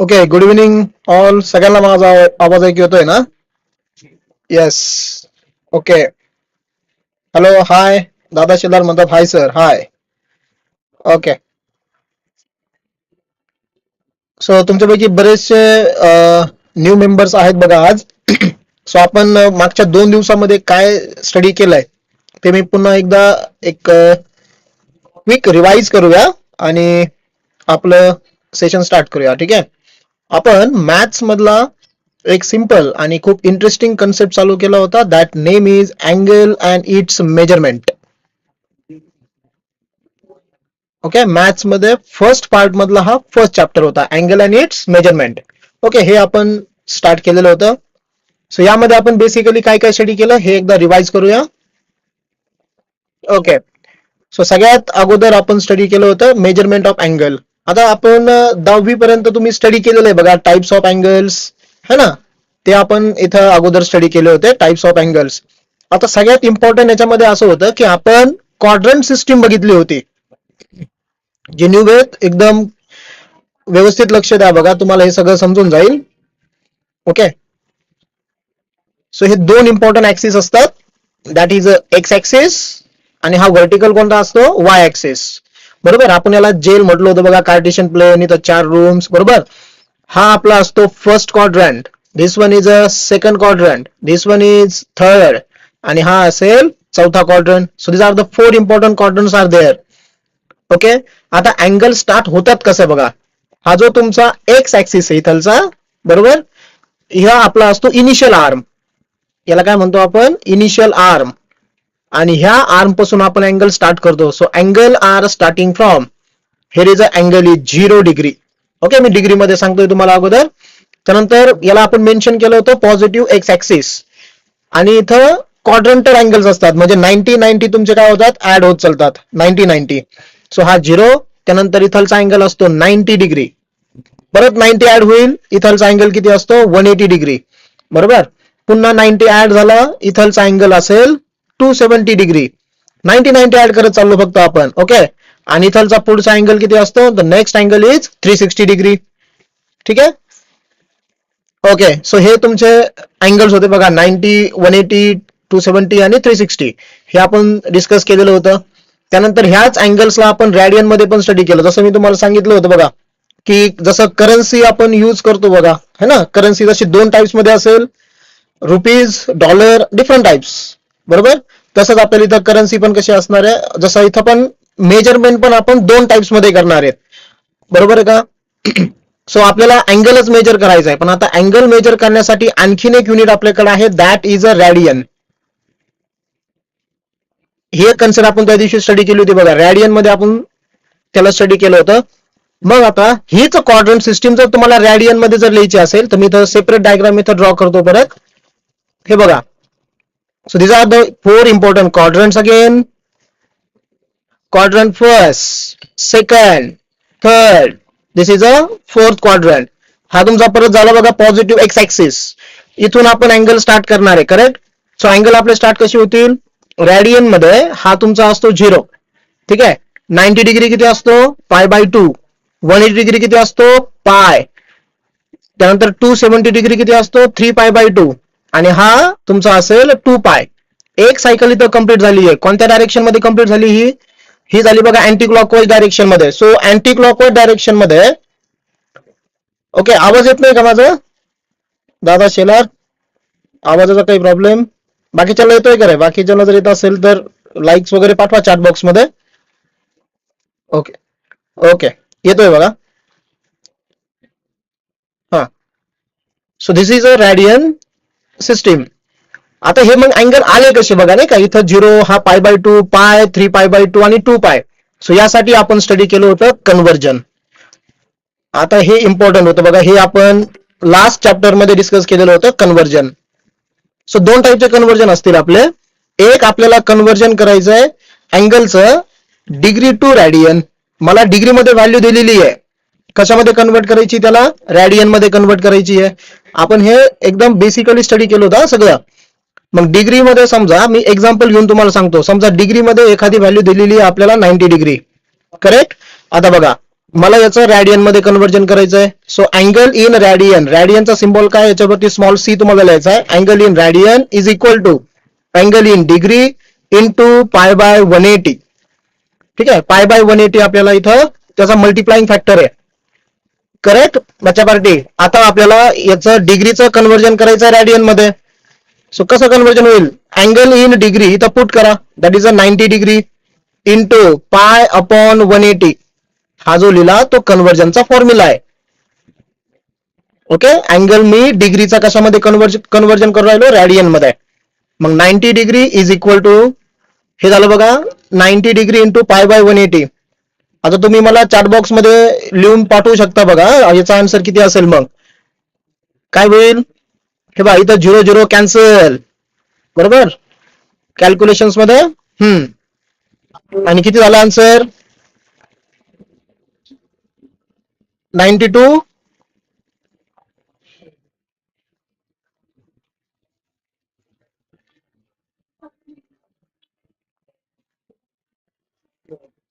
Okay, good evening all. सगळ्यांना माझा आवाज ऐकू येतोय ना? येस. ओके. हॅलो, हाय. दादा शेलार म्हणतात, हाय सर, हाय. ओके. सो तुमच्यापैकी बरेचसे न्यू मेंबर्स आहेत बघा आज. सो आपण मागच्या 2 दिवसामध्ये काय स्टडी केलंय ते मी पुन्हा एकदा एक क्विक रिवाइज करूया आणि आपलं सेशन स्टार्ट करूया. ठीक आहे. आपण मॅथ्स मधला एक सिंपल आणि खूप इंटरेस्टिंग कन्सेप्ट चालू केला होता. That name is angle and it's measurement. Okay, maths मध्ये फर्स्ट पार्ट मधला हा फर्स्ट चॅप्टर होता, angle and it's measurement. Okay, हे आपण स्टार्ट केलेलं होतं. सो यामध्ये आपण बेसिकली काय काय स्टडी केलं हे एकदा रिवाइज करूया. ओके, सो सगळ्यात अगोदर आपण स्टडी केलं होतं मेजरमेंट ऑफ अँगल. आता आपण 10वी पर्यंत तुम्ही स्टडी केलेलं आहे बघा, टाइप्स ऑफ अँगल्स है ना, ते आपण इथं अगोदर स्टडी केले होते, टाइप्स ऑफ अँगल्स. आता सगळ्यात इम्पॉर्टंट याच्यामध्ये असं होतं की आपण क्वाड्रंट सिस्टीम बघितली होती. जे न्यू एकदम व्यवस्थित लक्ष द्या बघा, तुम्हाला हे सगळं समजून जाईल. ओके, सो हे 2 इम्पॉर्टंट ऍक्सिस असतात. दॅट इज एक्स ऍक्सिस आणि हा व्हर्टिकल कोणता असतो, वाय ऍक्सिस. बरोबर, आपण याला जेल म्हटलं होतं बघा, कार्टेशियन प्लेन, इथं 4 रूम्स. बरोबर, हा आपला असतो first quadrant, this one is a second quadrant, this one is third, आणि हा असेल चौथा quadrant. So this are the 4 important quadrants are there. Okay, आता अँगल स्टार्ट होतात कसं बघा. हा जो तुमचा एक्स ऍक्सिस आहे इथलचा, बरोबर, हा आपला असतो इनिशियल आर्म. याला काय म्हणतो आपण, इनिशियल आर्म. आणि ह्या आर्म पासून आपण अँगल स्टार्ट करतो. So angle are starting from here is a angle is 0 degree. Okay, मी डिग्री मध्ये सांगतोय तुम्हाला अगोदर. त्यानंतर याला आपण मेन्शन केलं होतं पॉझिटिव्ह एक्स ऍक्सिस. आणि इथं क्वाड्रंटल अँगल्स असतात, म्हणजे 90-90 तुमचे काय होतात, ऍड होत चालतात, 90-90. सो हा 0, त्यानंतर इथलचा अँगल असतो 90 डिग्री, परत 90 ऍड होईल, इथलचा अँगल किती असतो, 180 डिग्री. बरोबर, पुन्हा 90 ऍड झाला, इथलचा अँगल असेल 270 डिग्री. 90-90 ऍड करत चाललो फक्त आपण. ओके, आणि इथलचा पुढचा अँगल किती असतो, the next angle is 360 degree. ठीक आहे. ओके, सो हे तुमचे अँगल्स होते बघा, 90, 180, 270 आणि 360. हे आपण डिस्कस केलेलं होतं. त्यानंतर ह्याच अँगल्सला आपण रॅडियन मध्ये पण स्टडी केलं. जसं मी तुम्हाला सांगितलं होतं बघा, की जसं करन्सी आपण यूज करतो बघा, है ना, करन्सी जशी 2 टाइप्स मध्ये असेल, रुपीज, डॉलर, डिफरंट टाइप्स. बरोबर, तसंच आपल्याला इथं करन्सी पण कशी असणार आहे, जसं इथं पण मेजरमेंट पण आपण 2 टाइप्स मध्ये करणार आहेत. बरोबर आहे का. सो आपल्याला अँगलच मेजर करायचा आहे, पण आता अँगल मेजर करण्यासाठी आणखीन एक युनिट आपल्याकडे आहे, दॅट इज अ रॅडियन. हे कन्सेप्ट आपण त्या दिवशी स्टडी केली होती बघा, रॅडियन मध्ये आपण त्याला स्टडी केलं होतं. मग आता हीच क्वाड्रंट सिस्टीम जर तुम्हाला रॅडियन मध्ये जर लिहायची असेल तर मी इथं सेपरेट डायग्राम इथं ड्रॉ करतो परत. हे बघा, so this are the 4 important quadrants again. Quadrant first, second, third, this is a fourth quadrant. हा तुमचा परत झाला बघा पॉझिटिव्ह एक्स ऍक्सिस. इथून आपण अँगल स्टार्ट करणार आहे, करेक्ट. सो अँगल आपले स्टार्ट कशी होतील, रॅडियन मध्ये हा तुमचा असतो 0. ठीक आहे, 90 डिग्री किती असतो, π/2. 180 डिग्री किती असतो, पाय. त्यानंतर 270 डिग्री किती असतो, 3π/2. आणि हा तुमचा असेल 2π. एक सायकल इथं कंप्लीट झाली आहे. कोणत्या डायरेक्शन मध्ये कंप्लीट झाली ही झाली बघा, अँटी क्लॉकवाईज डायरेक्शन मध्ये. सो अँटी क्लॉकवाईज डायरेक्शन मध्ये. ओके, आवाज येत नाही का माझा, दादा शेलार? आवाजाचा काही प्रॉब्लेम बाकीच्याला येतोय का रे? बाकीच्याला जर येत असेल तर लाईक्स वगैरे पाठवा चॅट बॉक्स मध्ये. ओके ओके, येतोय बघा. हा, so this is a radian system. आता हे मग अँगल आले कसे बघा, नाही का, इथं 0, हा π/2, पाय, 3π/2 आणि 2π. सो यासाठी आपण स्टडी केलं होतं कन्व्हर्जन. आता हे इम्पॉर्टंट होतं बघा, हे आपण लास्ट चॅप्टर मध्ये डिस्कस केलेलं होतं कन्व्हर्जन. सो 2 टाईपचे कन्व्हर्जन असतील आपले. एक आपल्याला कन्व्हर्जन करायचं आहे अँगलचं डिग्री टू रॅडियन. मला डिग्री मध्ये व्हॅल्यू दिलेली आहे, कशामध्ये कन्वर्ट करायची, त्याला रॅडियन मध्ये कन्वर्ट करायची आहे. आपण हे एकदम बेसिकली स्टडी केलं होतं सगळं. मग डिग्री मध्ये समजा मी एक्झाम्पल घेऊन तुम्हाला सांगतो. समजा डिग्री मध्ये एखादी व्हॅल्यू दिलेली आहे आपल्याला 90 डिग्री, करेक्ट. आता बघा, मला याचं रॅडियन मध्ये कन्वर्जन करायचं आहे. सो अँगल इन रॅडियन, रॅडियनचा सिम्बॉल काय, याच्यावरती स्मॉल सी तुम्हाला लिहायचा आहे. Angle in radian is equal to angle in degree into pi by 180. ठीक आहे, पाय बाय 180 आपल्याला इथं त्याचा मल्टिप्लाइंग फॅक्टर आहे, करेक्ट. मच्छा पार्टी, आता आपल्याला याचं डिग्रीचं कन्वर्जन करायचं आहे रॅडियन मध्ये. सो कसं कन्वर्जन होईल, अँगल इन डिग्री इथं पुट करा, that is a 90 degree into pi upon 180. हा जो लिहिला तो कन्वर्जनचा फॉर्म्युला आहे. ओके, अँगल मी डिग्रीचा कशामध्ये कन्वर्जन करून राहिलो, रॅडियन मध्ये. मग 90 डिग्री इज इक्वल टू, हे झालं बघा 90 डिग्री इंटू पाय बाय 180. आता तुम्ही मला चॅट बॉक्स मध्ये लिहून पाठवू शकता बघा याचा आन्सर किती असेल. मग काय होईल, हे बघा इथं 0 0 कॅन्सल, बरोबर, कॅल्क्युलेशन्स मध्ये. आणि किती झाला आन्सर, 92.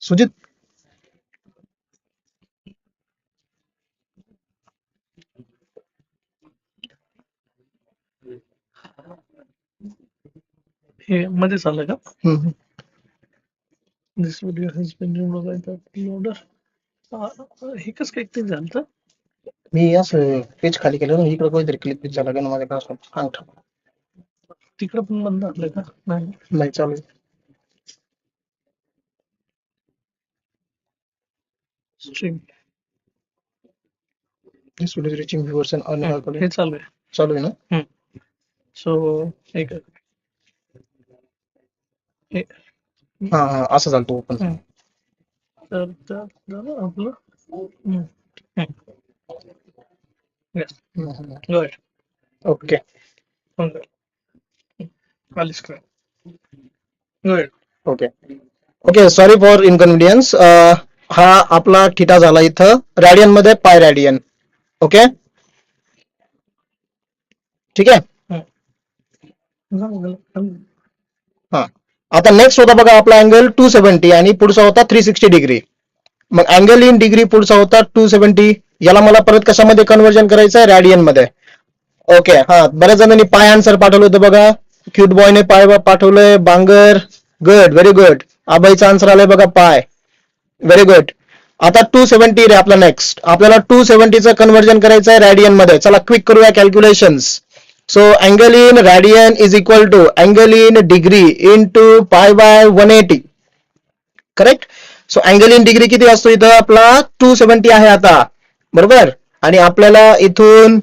सुजित, हे मध्ये चाललं का, this video has been removed by the uploader. हे कसं काय ते झालं, मी असं पेज खाली केलं ना, इकडे काहीतरी क्लिक झाला का ना माझ्याकडे. तिकडं पण बंद झालं का, नाही चालू. Stream this video is reaching viewers and हे चालू आहे. चालू आहे ना. सो एक हा हा, असं चालतो ओपन. तर झालं आपलं. गुड, ओके आलीच काय, good. Okay okay, sorry for inconvenience. हा आपला थिटा झाला इथं रॅडियन मध्ये, पाय रॅडियन. ओके, ठीक आहे. हा, आता नेक्स्ट होता बघा आपला अँगल 270 आणि पुढचा होता 360 डिग्री. मग अँगल इन डिग्री पुढचा होता 270, याला मला परत कशामध्ये कन्वर्जन करायचं आहे, रॅडियन मध्ये. ओके, हा, बऱ्याच जणांनी पाय आन्सर पाठवलं होतं बघा, क्यूट बॉयने पाय पाठवलंय, बांगर, गुड, व्हेरी गुड. आबाईचा आन्सर आलाय बघा पाय, व्हेरी गुड. आता 270 रे आपला नेक्स्ट, आपल्याला 270चं कन्वर्जन करायचं आहे रॅडियन मध्ये. चला क्विक करूया calculations. So angle in radian is equal to angle in degree into pi by 180, correct. So angle in degree किती असतो इथं आपला 270 आहे आता, बरोबर. आणि आपल्याला इथून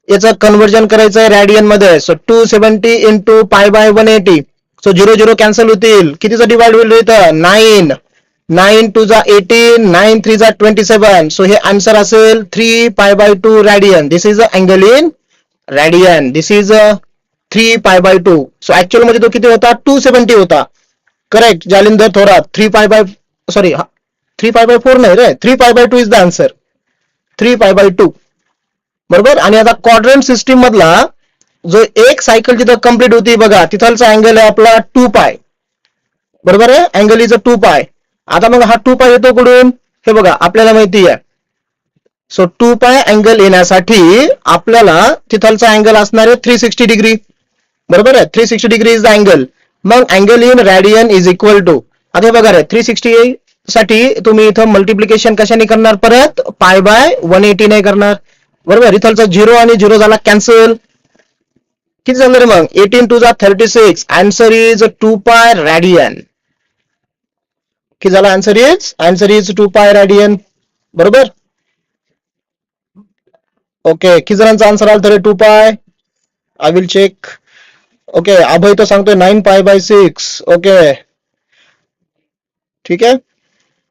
याचं कन्वर्जन करायचं आहे रॅडियन मध्ये. So 270 into pi by 180. So 0 0 cancel होतील, कितीचा डिवाइड होईल इथं, 9. 9 2 जा 18, 9 3 जा 27. सो हे आन्सर असेल 3 pi by 2 radian. This is a angle in radian, this is 3 pi by 2. So actual मध्ये तो किती होता, 270 होता, correct. Jalinder Thorat, 3 pi by, sorry 3 pi by 4 नाही रे, 3 pi by 2 is the answer, 3 pi by 2, बरोबर. आणि आता क्वाड्रंट सिस्टीम मधला जो एक सायकल जिथं कम्प्लीट होती बघा, तिथलचा अँगल आहे आपला 2 पाय, बरोबर आहे. अँगल इज 2 पाय. आता मग हा 2 पाय येतो कुठून, हे बघा आपल्याला माहिती आहे. सो 2 पाय अँगल येण्यासाठी आपल्याला तिथलचा अँगल असणार आहे 360 डिग्री, बरोबर आहे. 360 डिग्री इज द अँगल. मग angle in radian is equal to, आता हे बघा रे, 360 साठी तुम्ही इथं मल्टिप्लिकेशन कशाने करणार, परत पाय बाय 180 नाही करणार, बरोबर. इथलचा 0 आणि 0 झाला कॅन्सल, किती झालं रे मग, 18 2 जा 36. Answer is 2 pi radian. किती झाला, आन्सर इज 2 पाय रॅडियन, बरोबर. ओके, किती जणांचा आन्सर आला तरी 2 पाय, आय विल चेक. ओके, अभय तो सांगतोय 9 पाय बाय 6. ओके, ठीक आहे.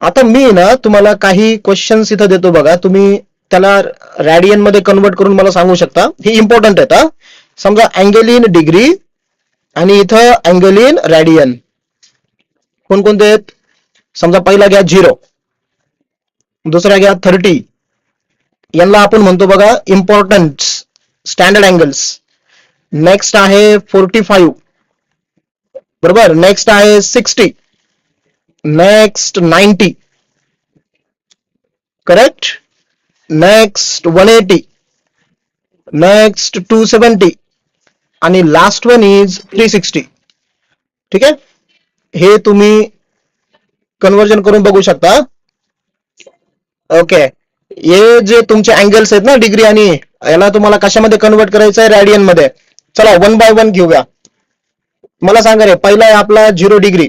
आता मी ना तुम्हाला काही क्वेश्चन्स इथं देतो बघा, तुम्ही त्याला रॅडियन मध्ये कन्वर्ट करून मला सांगू शकता. हे इम्पॉर्टंट आहे. समजा अँगल इन डिग्री आणि इथं अँगल इन रॅडियन कोणकोणते आहेत. समजा पहिला घ्या 0, दुसरा घ्या 30. यांना आपण म्हणतो बघा इम्पॉर्टंट स्टँडर्ड अँगल्स. नेक्स्ट आहे 45. बरोबर. नेक्स्ट आहे 60. नेक्स्ट 90. करेक्ट. नेक्स्ट 180. नेक्स्ट 270 आणि लास्ट वन इज 360. ठीक आहे. हे तुम्ही कन्वर्जन करून बघू शकता. ओके. हे जे तुमचे अँगल्स आहेत ना डिग्री आणि याला तुम्हाला कशामध्ये कन्वर्ट करायचं आहे? रॅडियन मध्ये. चला 1 बाय 1 घेऊया. मला सांगा रे, पहिला आहे आपला 0 डिग्री.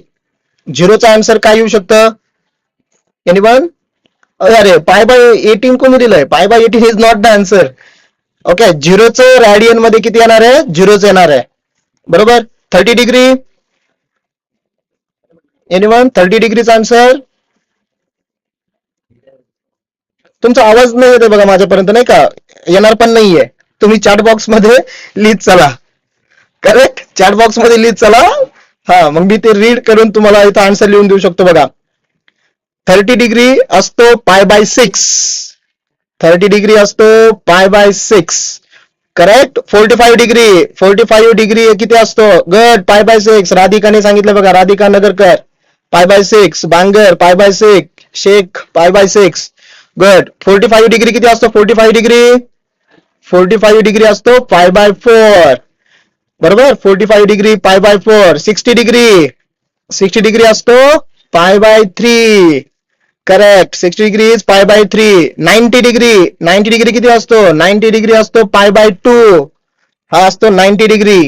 0चा आन्सर काय येऊ शकतं? एनीवन? अरे पाय बाय 18 कोणी दिलंय? Pi by 18 is not the answer. Okay. 0चं रॅडियन मध्ये किती येणार आहे? 0च येणार आहे. बरोबर. 30 डिग्री. एनीवन? 30 डिग्रीचा आन्सर. तुमचा आवाज नाही येते बघा माझ्यापर्यंत, नाही का? येणार पण नाहीये. तुम्ही चॅट बॉक्स मध्ये लिहित चला. करेक्ट. चॅट बॉक्स मध्ये लिहित चला. हा, मग मी ते रीड करून तुम्हाला इथं आन्सर लिहून देऊ शकतो बघा. 30 डिग्री असतो पाय बाय 6. 30 डिग्री असतो pi by 6. Correct. 45 degree. 45 degree किती असतो? गट पाय बाय 6. राधिकाने सांगितलं बघा. Radhika Nagarkar pi by 6. Bangar pi by 6. Shaikh pi by 6. Good. 45 degree किती असतो? 45 डिग्री. 45 डिग्री असतो पाय बाय 4. बरोबर. 45 degree pi by 4. 60 degree. 60 degree असतो pi by 3. Correct. 60 degree is pi by 3. 90 degree. 90 degree किती असतो? 90 डिग्री असतो पाय बाय 2. हा असतो 90 डिग्री.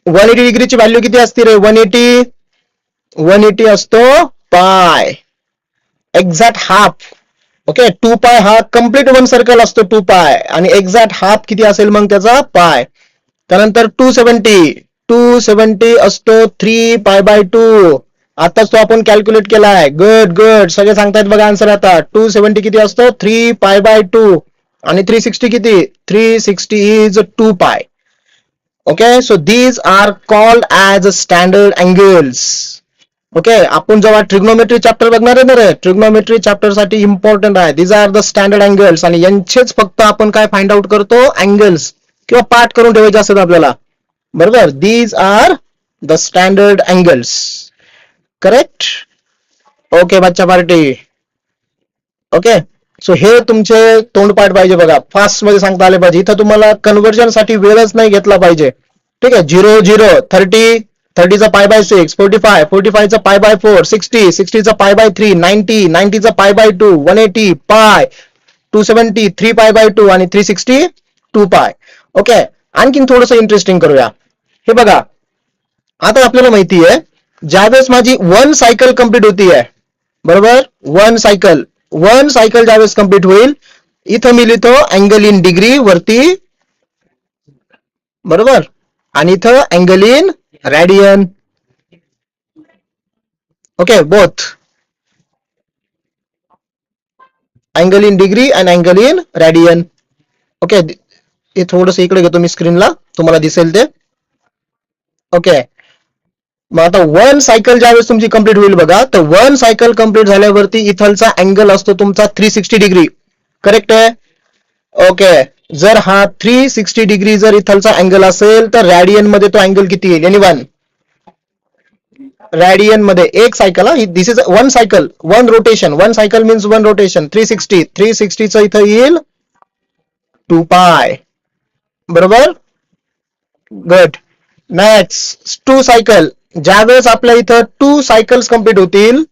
180 डिग्रीची व्हॅल्यू किती असते रे? 180. 180 असतो पाय. Exact half. ओके. 2 पाय हा कम्प्लीट 1 सर्कल असतो 2 पाय आणि एक्झॅक्ट हाफ किती असेल मग त्याचा? पाय. त्यानंतर 270. 270 असतो 3 पाय बाय 2. आताच तो आपण कॅल्क्युलेट केलाय. Good good. सगळे सांगतायत बघा आन्सर आता. 270 किती असतो? 3 पाय बाय 2 आणि 360 किती? 360 is 2 pi. Okay. So these are called as standard angles. Okay. आपण जेव्हा ट्रिग्नोमेट्री चॅप्टर बघणार आहे ना रे, ट्रिग्नोमेट्री चॅप्टर साठी इम्पॉर्टंट आहे. These are the standard angles आणि यांचेच फक्त आपण काय फाइंड आउट करतो? अँगल्स किंवा पाठ करून ठेवायचे असतात आपल्याला. बरोबर. These are the standard angles. Correct. Okay बच्चा पार्टी. ओके. सो हे तुमचे तोंडपाठ पाहिजे बघा. फास्ट मध्ये सांगता आले पाहिजे. इथं तुम्हाला कन्व्हर्जन साठी वेळच नाही घेतला पाहिजे. ठीक आहे. 0 0 30. 30चा pi by 6. 45. 45चा pi by 4. 60. 60चा pi by 3. 90. 90चा pi by 2. 180 पाय. 270 3 पाय बाय 2 आणि 360 2 पाय. ओके. आणखीन थोडंसं इंटरेस्टिंग करूया. हे बघा. आता आपल्याला माहिती आहे ज्यावेळेस माझी 1 सायकल कंप्लीट होतीये. बरोबर. 1 सायकल ज्यावेळेस कंप्लीट होईल, इथं मी लिहितो अँगल इन डिग्री वरती. बरोबर. आणि इथं angle in radian. Okay. Both angle in degree and angle in radian. Okay. हे थोडस इकडे घेतो मी स्क्रीनला, तुम्हाला दिसेल ते. ओके. मग आता 1 सायकल ज्यावेळेस तुमची कंप्लीट होईल बघा, तर 1 सायकल कंप्लीट झाल्यावरती इथलचा अँगल असतो तुमचा 360 डिग्री. करेक्ट आहे. ओके. जर हा 360 डिग्री जर इथलचा अँगल असेल तर रॅडियन मध्ये तो अँगल किती येईल? एनीवन? रॅडियन मध्ये एक cycle. This is 1 cycle 1 rotation. 1 cycle means 1 rotation. 360 चं इथं येईल 2 पाय. बरोबर. गुड. Next 2 cycle. ज्यावेळेस आपल्या इथं 2 सायकल्स कंप्लीट होतील.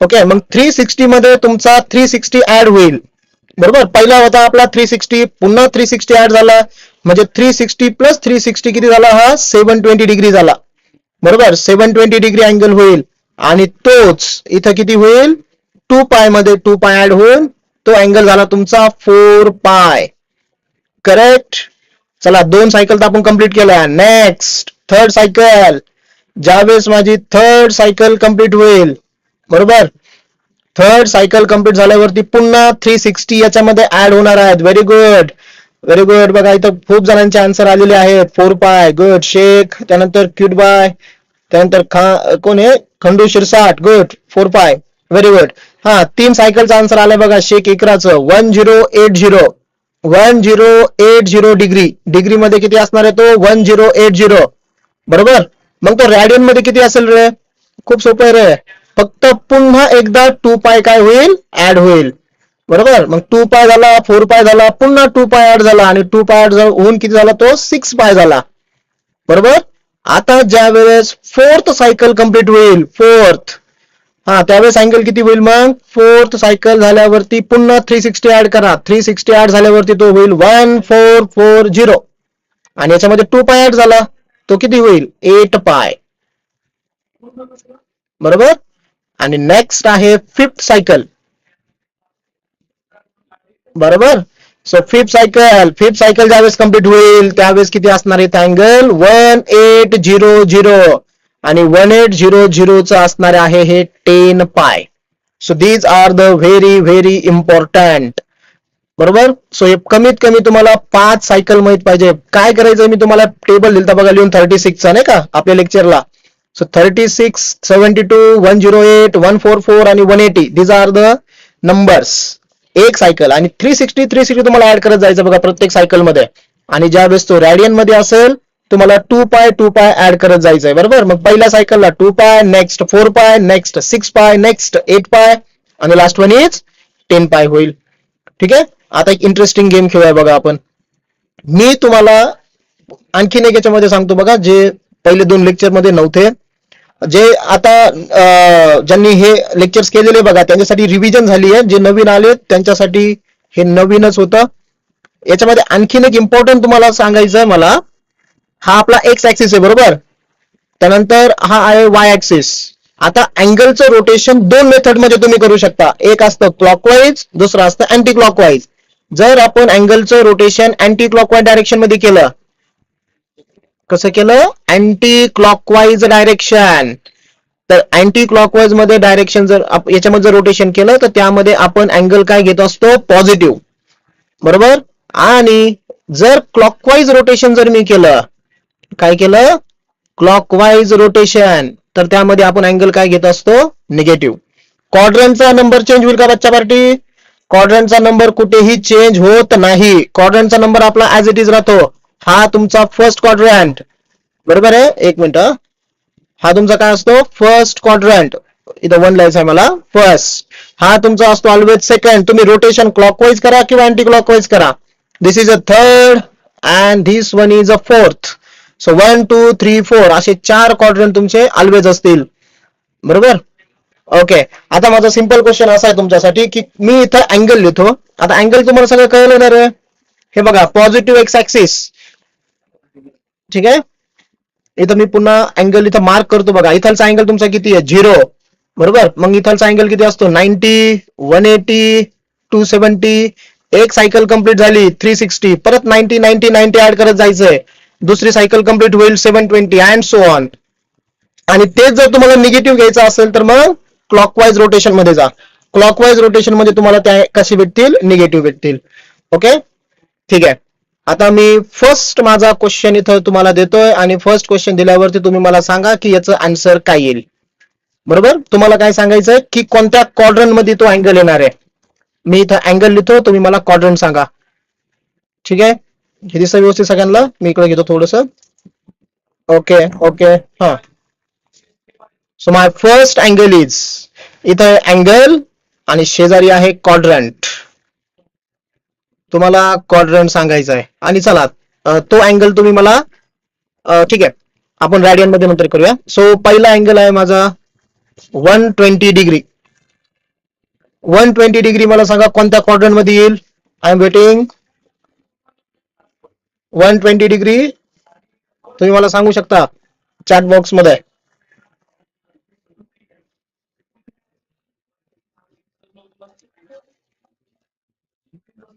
ओके. मग 360 मध्ये तुमचा 360 ऍड होईल. बरोबर. पहिला होता आपला 360, पुन्हा 360 ऍड झाला म्हणजे 360 प्लस 360 किती झाला? हा 720 डिग्री झाला. बरोबर. 720 डिग्री अँगल होईल आणि तोच इथं किती होईल? 2 पाय मध्ये 2 पाय ऍड होऊन तो अँगल झाला तुमचा 4 पाय. करेक्ट. चला 2 सायकल तर आपण कंप्लीट केल्या. Next 3rd cycle. ज्यावेळेस माझी 3rd सायकल कंप्लीट होईल. बरोबर. 3rd सायकल कंप्लीट झाल्यावरती पुन्हा 360 याच्यामध्ये ऍड होणार आहेत. Very good. Very good. बघा इथं खूप जणांचे आन्सर आलेले आहेत. 4 पाय. गुड. शेख. त्यानंतर क्यूट बाय. त्यानंतर कोण आहे? खंडू शिरसाट. गुड. 4 पाय. Very good. हा 3 सायकलचा आन्सर आलाय बघा शेख इकराचं 1080 डिग्री मध्ये किती असणार आहे तो 1080 बरोबर. मग तो रॅडियन मध्ये किती असेल रे? खूप सोपं आहे रे, फक्त पुन्हा एकदा 2 पाय काय होईल ऍड होईल बरोबर. मग 2 पाय झाला 4 पाय झाला पुन्हा 2 पाय ऍड झाला आणि 2 पाय ऍड होऊन किती झाला तो 6 पाय झाला बरोबर. आता ज्या वेळेस फोर्थ सायकल कंप्लीट होईल हा त्यावेळेस अँगल किती होईल मग फोर्थ सायकल झाल्यावरती पुन्हा 360 ऍड करा 360 ऍड झाल्यावरती तो होईल 1440 आणि याच्यामध्ये 2 पाय ऍड झाला तो किती होईल 8 पाय बरोबर. आणि नेक्स्ट आहे फिफ्थ सायकल बरोबर. सो फिफ्थ सायकल ज्यावेळेस कंप्लीट होईल त्यावेळेस किती असणार आहे अँगल 1800 आणि 1800 चं असणार आहे हे 10 pi. So these are the very very important बरोबर. सो हे कमीत कमी तुम्हाला 5 सायकल माहित पाहिजे. काय करायचं मी तुम्हाला टेबल दिलता बघा लिहून 36 चा नाही का आपल्या लेक्चरला. सो 36 72 108 144 आणि 180 दीज आर द नंबर्स एक सायकल. आणि 360 तुम्हाला ऍड करत जायचं बघा प्रत्येक सायकल मध्ये. आणि ज्या वेळेस तो रॅडियन मध्ये असेल तुम्हाला 2 पाय ऍड करत जायचंय बरोबर. मग पहिल्या सायकलला 2 पाय नेक्स्ट 4 पाय नेक्स्ट 6 पाय नेक्स्ट 8 पाय आणि लास्ट वन इज 10 पाय होईल. ठीक आहे. आता एक इंटरेस्टिंग गेम खेळूया बघा आपण. मी तुम्हाला आणखीन एक याच्यामध्ये सांगतो बघा जे पहिले 2 लेक्चर मध्ये नव्हते. जे आता ज्यांनी हे लेक्चर्स केलेले बघा त्यांच्यासाठी रिव्हिजन झाली आहे. जे नवीन आले त्यांच्यासाठी हे नवीनच होतं. याच्यामध्ये आणखीन एक इम्पॉर्टंट तुम्हाला सांगायचं आहे मला. हा आपला एक्स ऍक्सिस आहे बरोबर. त्यानंतर हा आहे वाय ऍक्सिस. आता अँगलचं रोटेशन 2 मेथड मध्ये तुम्ही करू शकता. एक असतं क्लॉकवाईज दुसरं असतं अँटी क्लॉकवाईज. जर आपण अँगलचं रोटेशन अँटी क्लॉकवाईज डायरेक्शन मध्ये केलं कसं केलं अँटी क्लॉकवाईज डायरेक्शन तर अँटी क्लॉकवाईज मध्ये डायरेक्शन जर याच्यामध्ये जर रोटेशन केलं तर त्यामध्ये आपण अँगल काय घेत असतो पॉझिटिव्ह बरोबर. आणि जर क्लॉकवाईज रोटेशन जर मी केलं काय केलं क्लॉकवाईज रोटेशन तर त्यामध्ये आपण अँगल काय घेत असतो निगेटिव्ह. क्वाड्रंटचा नंबर चेंज होईल का बच्चा पार्टी? क्वाड्रंटचा नंबर कुठेही चेंज होत नाही. क्वाड्रंटचा नंबर आपला ऍज इट इज राहतो. हा तुमचा फर्स्ट क्वाड्रंट बरोबर आहे. एक मिनिट हा तुमचा काय असतो फर्स्ट क्वाड्रंट. इथं 1 लिहायचं आहे मला फर्स्ट. हा तुमचा असतो ऑलवेज सेकंड. तुम्ही रोटेशन क्लॉकवाईज करा किंवा अँटी क्लॉकवाईज करा. This is a third and this one is a fourth. So 1 2 3 4 असे 4 क्वाड्रंट तुमचे ऑलवेज असतील बरोबर. ओके. आता माझा सिंपल क्वेश्चन असा आहे तुमच्यासाठी की मी इथं अँगल लिहितो. आता अँगल तुम्हाला सगळं कळलं ना रे. हे बघा पॉझिटिव्ह एक्स ऍक्सिस ठीक आहे. इथं मी पुन्हा अँगल इथं मार्क करतो बघा. इथलचा अँगल तुमचा किती आहे 0 बरोबर. मग इथलचा अँगल किती असतो 90 180 270. एक सायकल कंप्लीट झाली 360 परत 90 90 90 ऍड करत जायचंय. दुसरी सायकल कंप्लीट होईल 720 अँड सो ऑन. आणि तेच जर तुम्हाला निगेटिव्ह घ्यायचं असेल तर मग क्लॉकवाईज रोटेशन मध्ये जा. क्लॉकवाईज रोटेशन मध्ये तुम्हाला त्या कशी भेटतील निगेटिव्ह भेटतील. ओके ठीक आहे. आता मी फर्स्ट माझा क्वेश्चन इथं तुम्हाला देतोय आणि फर्स्ट क्वेश्चन दिल्यावरती तुम्ही मला सांगा की याचं आन्सर काय येईल बरोबर. तुम्हाला काय सांगायचंय की कोणत्या क्वाड्रंट मध्ये तो अँगल येणार आहे. मी इथं अँगल लिहितो तुम्ही मला क्वाड्रंट सांगा. ठीक आहे. हे दिसतं व्यवस्थित सगळ्यांना. मी इकडे घेतो थोडस. ओके ओके हा. So my first angle is इथं अँगल आणि शेजारी आहे क्वाड्रंट. तुम्हाला क्वाड्रंट सांगायचा आहे. आणि चला तो अँगल तुम्ही मला ठीक आहे आपण रॅडियन मध्ये नंतर करूया. सो पहिला अँगल आहे माझा 120 डिग्री. 120 डिग्री मला सांगा कोणत्या क्वाड्रंट मध्ये येईल. I am waiting. 120 डिग्री तुम्ही मला सांगू शकता चॅट बॉक्स मध्ये.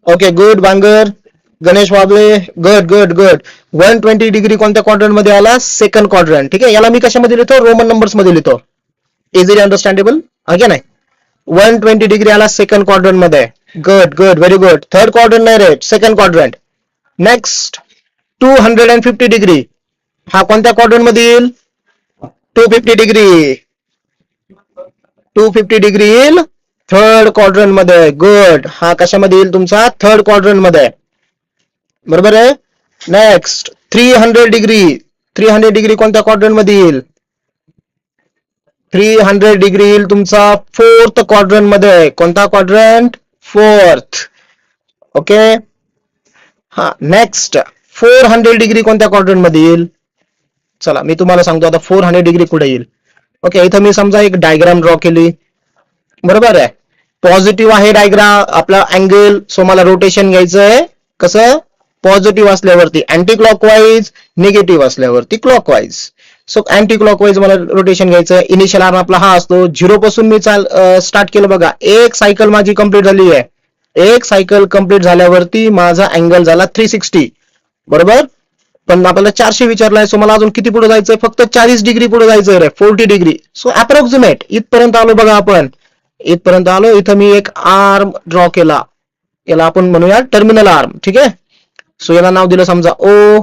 Okay good Bangar Ganesh Wable good good good. 120 degree कोणत्या क्वाड्रंट मध्ये आला सेकंड क्वाड्रंट. ठीक आहे. याला मी कशामध्ये लिहितो रोमन नंबर्स मध्ये लिहितो. इझिली अंडरस्टँडेबल आहे नाही. 120 डिग्री आला सेकंड क्वाड्रंट मध्ये. Good good very good. Third quadrant नाही रे सेकंड क्वाड्रंट. नेक्स्ट 250 डिग्री हा कोणत्या क्वाड्रंट मध्ये येईल 250 डिग्री. 250 डिग्री येईल थर्ड क्वाड्रंट मध्ये. गुड. हा कशामध्ये येईल तुमचा? थर्ड क्वाड्रंट मध्ये. बरोबर आहे. Next 300 degree. 300 डिग्री कोणत्या क्वाड्रंट मध्ये येईल? 300 डिग्री येईल तुमचा फोर्थ क्वाड्रंट मध्ये. कोणता क्वाड्रंट? फोर्थ. ओके. हा नेक्स्ट 400 डिग्री कोणत्या क्वाड्रंट मध्ये येईल? चला मी तुम्हाला सांगतो आता 400 डिग्री कुठे येईल. ओके, इथं मी समजा एक डायग्राम ड्रॉ केली. बरोबर आहे. पॉझिटिव्ह आहे डायग्राम आपला अँगल. सो मला रोटेशन घ्यायचं आहे कसं? पॉझिटिव्ह असल्यावरती अँटी क्लॉकवाईज, निगेटिव्ह असल्यावरती क्लॉकवाईज. सो अँटी क्लॉकवाईज मला रोटेशन घ्यायचं आहे. इनिशियल आर्म आपला हा असतो. 0 पासून मी स्टार्ट केलं बघा. एक सायकल माझी कंप्लीट झाली आहे. एक सायकल कंप्लीट झाल्यावरती माझा अँगल झाला 360. बरोबर. पण आपल्याला 400 विचारलाय. सो मला अजून किती पुढे जायचंय? फक्त 40 डिग्री पुढे जायचंय रे. 40 डिग्री. सो अप्रॉक्सिमेट इथपर्यंत आलो बघा आपण. इथपर्यंत आलो. इथं मी एक आर्म ड्रॉ केला. याला आपण म्हणूया टर्मिनल आर्म. ठीक आहे. सो याला नाव दिलं समजा ओ.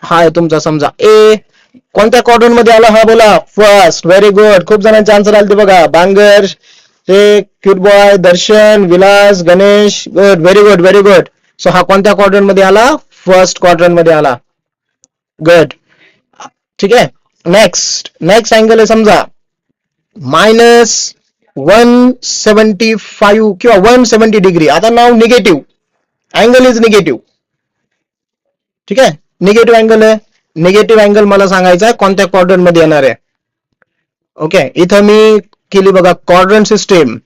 हा आहे तुमचा समजा ए. कोणत्या क्वाड्रंट मध्ये आला? हा बोला. फर्स्ट. Very good. खूप जणांचे आन्सर आले बघा. बांगर, हे cute boy, Darshan, Vilas, Ganesh. Good. Very good. Very good. So हा कोणत्या क्वाड्रंट मध्ये आला? फर्स्ट क्वाड्रंट मध्ये आला. गुड. ठीक आहे. नेक्स्ट अँगल आहे समजा -175 किंवा 170 डिग्री. आता नाव निगेटिव्ह. Angle is negative. ठीक आहे. निगेटिव्ह अँगल आहे. निगेटिव्ह अँगल मला सांगायचा आहे कोणत्या क्वाड्रंट मध्ये येणार आहे. ओके, इथं मी केली बघा क्वाड्रंट सिस्टीम.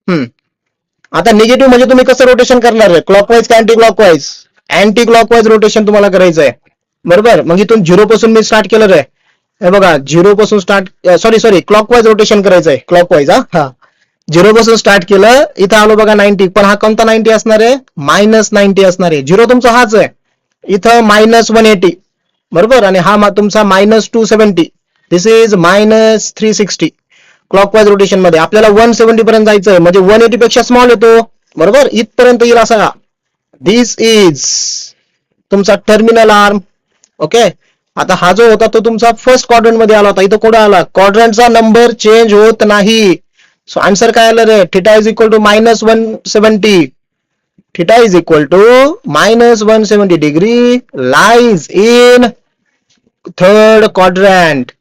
आता निगेटिव्ह म्हणजे तुम्ही कसं रोटेशन करणार आहे? क्लॉकवाईज का anti clockwise? Anti clockwise rotation तुम्हाला करायचं आहे. बरोबर. मग इथून 0 पासून मी स्टार्ट केलं रे. हे बघा 0 पासून स्टार्ट सॉरी क्लॉकवाईज रोटेशन करायचं आहे. क्लॉकवाईज. हा 0 पासून स्टार्ट केलं. इथं आलो बघा 90. पण हा कोणता 90 असणार आहे? -90 असणार आहे. 0 तुमचा हाच आहे. इथं -180. बरोबर. आणि हा तुमचा -270. दिस इज -360. क्लॉकवाईज रोटेशन मध्ये आपल्याला 170 पर्यंत जायचं आहे. म्हणजे 180 पेक्षा स्मॉल येतो. बरोबर. इथपर्यंत येईल असा. दिस इज तुमचा टर्मिनल आर्म. ओके. आता हा जो होता तो तुमचा फर्स्ट क्वाड्रंट मध्ये आला होता. इथं कुठं आला? क्वाड्रंटचा नंबर चेंज होत नाही. सो आन्सर काय आलं रे? Theta is equal to -170. Theta is equal to -170 degree lies in third quadrant.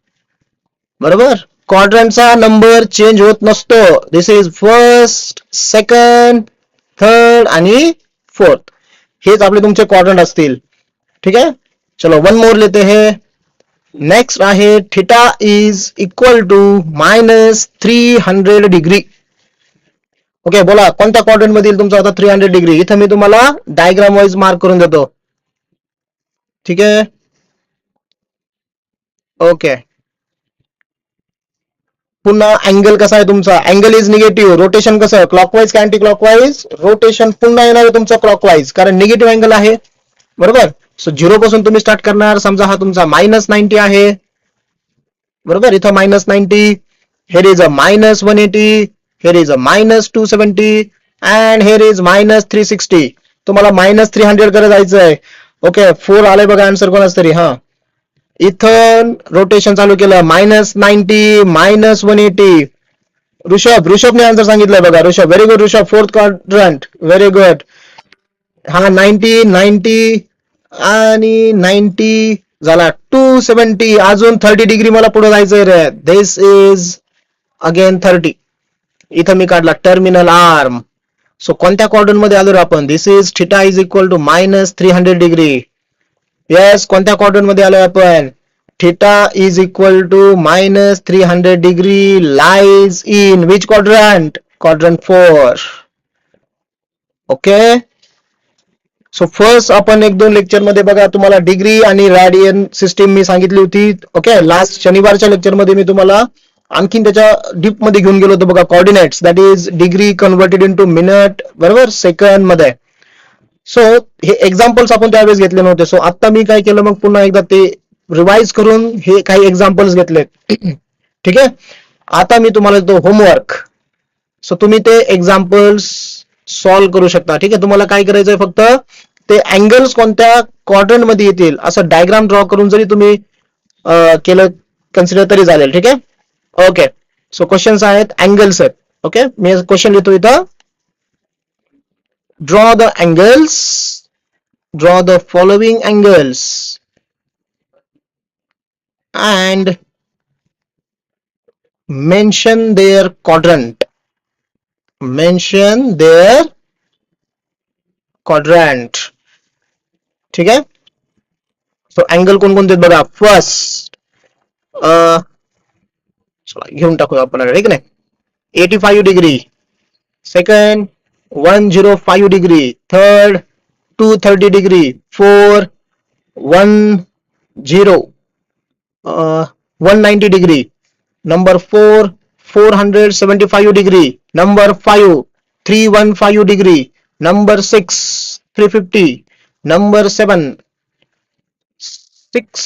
बरोबर. क्वाड्रंटचा नंबर चेंज होत नसतो. This is first, second, third आणि फोर्थ. हेच आपले तुमचे क्वाड्रंट असतील. ठीक आहे. चलो वन मोर लेते हैं. नेक्स्ट आहे theta is equal to -300 degree. Okay, बोला कोणत्या क्वाड्रंट मध्ये येईल तुमचा आता 300 डिग्री? इथं मी तुम्हाला डायग्राम वाईज मार्क करून देतो. ठीक आहे. ओके. पुन्हा अँगल कसा आहे तुमचा? Angle is negative. रोटेशन कसं? क्लॉकवाईज का अँटी क्लॉकवाईज? रोटेशन पुन्हा येणार आहे तुमचा क्लॉकवाईज, कारण निगेटिव्ह अँगल आहे. बरोबर. सो 0 पासून तुम्ही स्टार्ट करणार. समजा हा तुमचा -90 आहे. बरोबर. इथं -90. Here is a -180. Here is a -270 and here is -360. तुम्हाला -300 कडे जायचं आहे. ओके. 4 आलंय बघा आन्सर कोणाच तरी. हा इथं रोटेशन चालू केलं. -90, -180. ऋषभने आन्सर सांगितलंय बघा. Rishabh, very good Rishabh. Fourth quadrant. Very good. हा 90 आणि 90 झाला 270. अजून 30 डिग्री मला पुढे जायचंय रे. दिस इज अगेन 30. इथं मी काढला टर्मिनल आर्म. सो कोणत्या क्वाड्रंट मध्ये आलो रे आपण? This is theta is equal to -300 degree. Yes, कोणत्या क्वाड्रंट मध्ये आलोय आपण? Theta is equal to -300 degree lies in which quadrant? Quadrant 4. Okay. So first आपण 1-2 लेक्चर मध्ये बघा तुम्हाला डिग्री आणि रेडियन सिस्टीम मी सांगितली होती. ओके. लास्ट शनिवारच्या लेक्चर मध्ये मी तुम्हाला आणखीन त्याच्या डीप मध्ये घेऊन गेलो होतो बघा. Coordinates, that is degree converted into minute. बरोबर. सेकंड मध्ये. सो हे एक्झाम्पल्स आपण त्यावेळेस घेतले नव्हते. सो आता मी काय केलं, मग पुन्हा एकदा ते रिवाइज करून हे काही एक्झाम्पल्स घेतले. ठीक आहे. आता मी तुम्हाला देतो होमवर्क. सो तुम्ही ते एक्झाम्पल्स सॉल्व्ह करू शकता. ठीक आहे. तुम्हाला काय करायचंय, फक्त ते अँगल्स कोणत्या क्वाड्रंट मध्ये येतील असं डायग्राम ड्रॉ करून जरी तुम्ही केलं कन्सिडर तरी चालेल. ठीक आहे. ओके. सो क्वेश्चन्स आहेत, अँगल्स आहेत. ओके, मी क्वेश्चन लिहितो इथं. Draw the angles, draw the following angles and mention their quadrant. Mention their quadrant. ठीक आहे. सो अँगल कोणकोणते आहेत बघा. फर्स्ट चला घेऊन टाकूया आपण, ठीक नाही. 85 degree. Second 105 degree. Third 230 degree. 4 10 190 degree. Number 4 475 degree. Number 5 315 degree. Number 6 350. Number 7 6